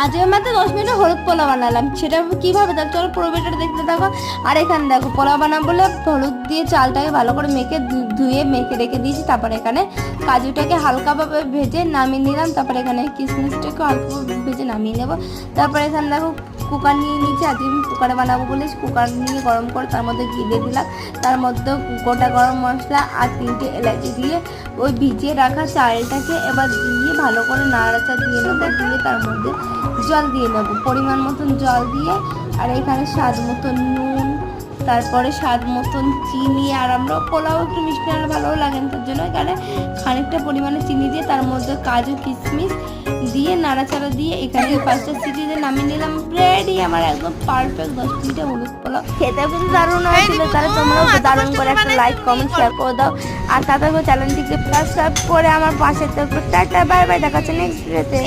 আজকে মাত্র 10 মিনিটে হলুদ পোলাও বানালাম। সেটা কীভাবে দেখ চলো পুরো ভিডিওটা দেখতে থাকো। আর এখানে দেখো পোলাও বানাবো বলে হলুদ দিয়ে চালটাকে ভালো করে মেখে ধুয়ে মেখে রেখে দিয়েছি। তারপরে এখানে কাজুটাকে হালকাভাবে ভেজে নামিয়ে নিলাম। তারপরে এখানে কিশমিশটাকে হালকাভাবে ভেজে নামিয়ে নেবো। তারপরে এখানে দেখো কুকার নিয়ে নিয়েছি। আজকে আমি কুকারে বানাবো বলে কুকার নিয়ে গরম করে তার মধ্যে ঘি দিয়ে দিলাম। তার মধ্যে গোটা গরম মশলা আর 3টে এলাচি দিয়ে ওই ভিজিয়ে রাখা চালটাকে এবার দিয়ে ভালো করে নাড়াচাড়া দিয়ে নেবো। দিয়ে তার মধ্যে জল দিয়ে নেবো, পরিমাণ মতন জল দিয়ে। আর এখানে স্বাদ মতন নুন, তারপরে স্বাদ মতন চিনি। আর আমরা পোলাও একটু মিষ্টি আনলে ভালোও লাগে, তার জন্য এখানে খানিকটা পরিমাণে চিনি দিয়ে তার মধ্যে কাজু কিশমিশ দিয়ে নাড়াচাড়া দিয়ে এখানে 5টা সিটি দিয়ে নামিয়ে নিলাম। রেডি আমার একদম পারফেক্ট 10 মিনিটে হলুদ পোলাও। খেতে কিন্তু দারুণ হয়েছিল। তাহলে তোমরাও দারুণ করে একটা লাইক কমেন্ট শেয়ার করে দাও। আর তাদের চ্যানেলটিকে সাবস্ক্রাইব করে আমার পাশে থাকবে। টাটা বাই বাই, দেখা হচ্ছে নেক্সট ভিডিওতে।